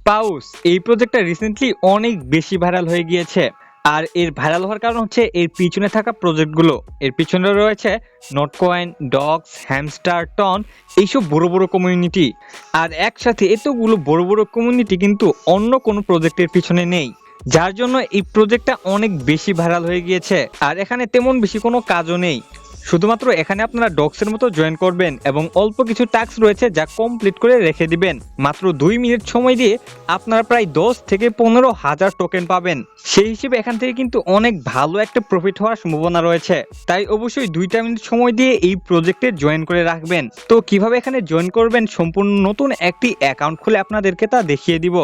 পাউস এই প্রজেক্টটা রিসেন্টলি অনেক বেশি ভাইরাল হয়ে গিয়েছে। আর এর ভাইরাল হওয়ার কারণ হচ্ছে এর পিছনে থাকা প্রজেক্টগুলো। এর পিছনে রয়েছে নোটকয়েন, ডগস, হ্যামস্টার, টন, এইসব বড় বড় কমিউনিটি। আর একসাথে এতগুলো বড় বড় কমিউনিটি কিন্তু অন্য কোনো প্রজেক্টের পিছনে নেই, যার জন্য এই প্রজেক্টটা অনেক বেশি ভাইরাল হয়ে গিয়েছে। আর এখানে তেমন বেশি কোনো কাজও নেই, শুধুমাত্র এখানে আপনারা ডক্সের মতো জয়েন করবেন এবং অল্প কিছু টাস্ক রয়েছে যা কমপ্লিট করে রেখে দিবেন। মাত্র 2 মিনিট সময় দিয়ে আপনারা প্রায় 10 থেকে 15,000 টোকেন পাবেন। সেই হিসেবে এখান থেকে কিন্তু অনেক ভালো একটা প্রফিট হওয়ার সম্ভাবনা রয়েছে। তাই অবশ্যই 2টা মিনিট সময় দিয়ে এই প্রজেক্টে জয়েন করে রাখবেন। তো কিভাবে এখানে জয়েন করবেন, সম্পূর্ণ নতুন একটি অ্যাকাউন্ট খুলে আপনাদেরকে তা দেখিয়ে দিব।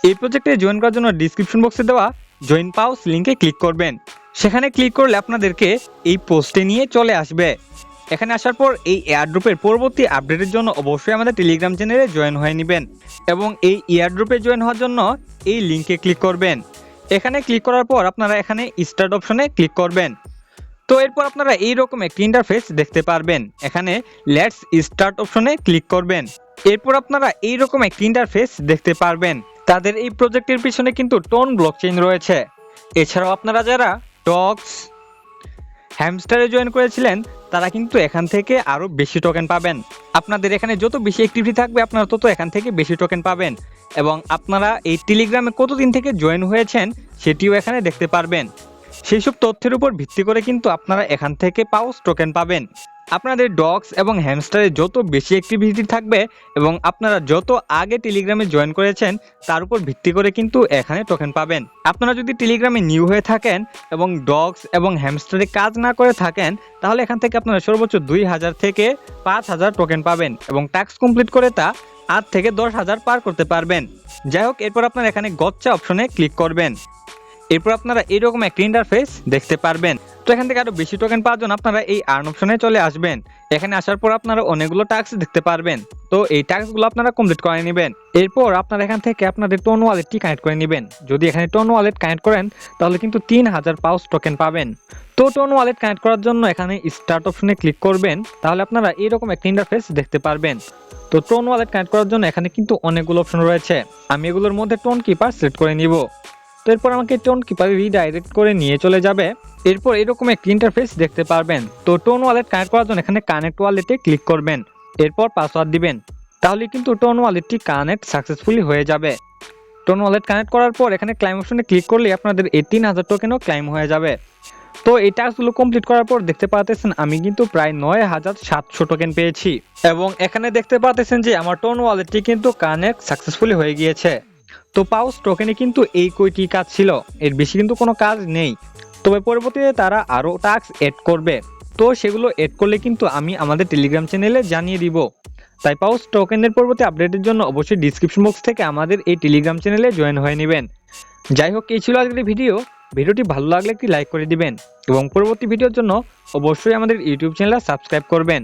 এই প্রজেক্টে জয়েন করার জন্য ডিসক্রিপশন বক্সে দেওয়া জয়েন পাউস লিঙ্কে ক্লিক করবেন। সেখানে ক্লিক করলে আপনাদেরকে এই পোস্টে নিয়ে চলে আসবে। এখানে আসার পর এই এয়ারড্রপের পরবর্তী আপডেটের জন্য অবশ্যই আমাদের টেলিগ্রাম চ্যানেলে জয়েন হয়ে নেবেন এবং এই এয়ারড্রপে জয়েন হওয়ার জন্য এই লিঙ্কে ক্লিক করবেন। এখানে ক্লিক করার পর আপনারা এখানে স্টার্ট অপশনে ক্লিক করবেন। তো এরপর আপনারা এইরকম একটি ইন্টারফেস দেখতে পারবেন। এখানে লেটস স্টার্ট অপশনে ক্লিক করবেন। এরপর আপনারা এইরকম একটি ইন্টারফেস দেখতে পারবেন। তাদের এই প্রজেক্টের পিছনে কিন্তু টন ব্লকচেইন রয়েছে। এছাড়াও আপনারা যারা ডগস, হ্যামস্টারে জয়েন করেছিলেন তারা কিন্তু এখান থেকে আরও বেশি টোকেন পাবেন। আপনাদের এখানে যত বেশি অ্যাক্টিভিটি থাকবে আপনারা তত এখান থেকে বেশি টোকেন পাবেন। এবং আপনারা এই টেলিগ্রামে কতদিন থেকে জয়েন হয়েছেন সেটিও এখানে দেখতে পারবেন। সেই সব তথ্যের উপর ভিত্তি করে কিন্তু আপনারা এখান থেকে পাউস টোকেন পাবেন। আপনাদের ডগস এবং হ্যামস্টারে যত বেশি অ্যাক্টিভিটি থাকবে এবং আপনারা যত আগে টেলিগ্রামে জয়েন করেছেন তার উপর ভিত্তি করে কিন্তু এখানে টোকেন পাবেন। আপনারা যদি টেলিগ্রামে নিউ হয়ে থাকেন এবং ডগস এবং হ্যামস্টারে কাজ না করে থাকেন তাহলে এখান থেকে আপনারা সর্বোচ্চ 2,000 থেকে 5,000 টোকেন পাবেন এবং টাস্ক কমপ্লিট করে তা 8 থেকে 10,000 পার করতে পারবেন। যাই হোক, এরপর আপনারা এখানে গচ্চা অপশনে ক্লিক করবেন। এরপর আপনারা এরকম একটা ইন্টারফেস দেখতে পারবেন। তো এখান থেকে আরো বেশি টোকেন পাওয়ার জন্য আপনারা এই আর্ন অপশনে চলে আসবেন। এখানে আসার পর আপনারা অনেকগুলো টাস্ক দেখতে পারবেন। তো এই টাস্কগুলো আপনারা কমপ্লিট করে নেবেন। এরপর আপনারা এখান থেকে আপনাদের টোন ওয়ালেটটি কানেক্ট করে নেবেন। যদি এখানে টোন ওয়ালেট কানেক্ট করেন তাহলে কিন্তু 3,000 পাউস টোকেন পাবেন। তো টোন ওয়ালেট কানেক্ট করার জন্য এখানে স্টার্ট অপশনে ক্লিক করবেন। তাহলে আপনারা এরকম একটা ইন্টারফেস দেখতে পারবেন। তো টোন ওয়ালেট কানেক্ট করার জন্য এখানে কিন্তু অনেকগুলো অপশন রয়েছে। আমি এগুলোর মধ্যে টোন কিপার সিলেক্ট করে নিব। তো এরপর আমাকে টোন কিপারে রিডাইরেক্ট করে নিয়ে চলে যাবে। এরপর এরকম একটা ইন্টারফেস দেখতে পারবেন। তো টোন ওয়ালেট কানেক্ট করার জন্য এখানে কানেক্ট ওয়ালেটে ক্লিক করবেন। এরপর পাসওয়ার্ড দিবেন। তাহলে কিন্তু টোন ওয়ালেটটি কানেক্ট সাকসেসফুলি হয়ে যাবে। টোন ওয়ালেট কানেক্ট করার পর এখানে ক্লাইম অপশনে ক্লিক করলে আপনাদের এই 3,000 টোকেনও ক্লাইম হয়ে যাবে। তো এই টাস্কগুলো কমপ্লিট করার পর দেখতে পাচ্ছেন আমি কিন্তু প্রায় 9,700 টোকেন পেয়েছি এবং এখানে দেখতে পাচ্ছেন যে আমার টোন ওয়ালেটটি কিন্তু কানেক্ট সাকসেসফুলি হয়ে গিয়েছে। তো পাউস টোকেনে কিন্তু এই কয়টি কাজ ছিল, এর বেশি কিন্তু কোনো কাজ নেই। তবে পরবর্তীতে তারা আরও টাস্ক এড করবে। তো সেগুলো এড করলে কিন্তু আমি আমাদের টেলিগ্রাম চ্যানেলে জানিয়ে দিব। তাই পাউস টোকেনের পরবর্তী আপডেটের জন্য অবশ্যই ডিসক্রিপশন বক্স থেকে আমাদের এই টেলিগ্রাম চ্যানেলে জয়েন হয়ে নেবেন। যাই হোক, এই ছিল আজকের ভিডিওটি ভালো লাগলে একটি লাইক করে দিবেন এবং পরবর্তী ভিডিওর জন্য অবশ্যই আমাদের ইউটিউব চ্যানেল সাবস্ক্রাইব করবেন।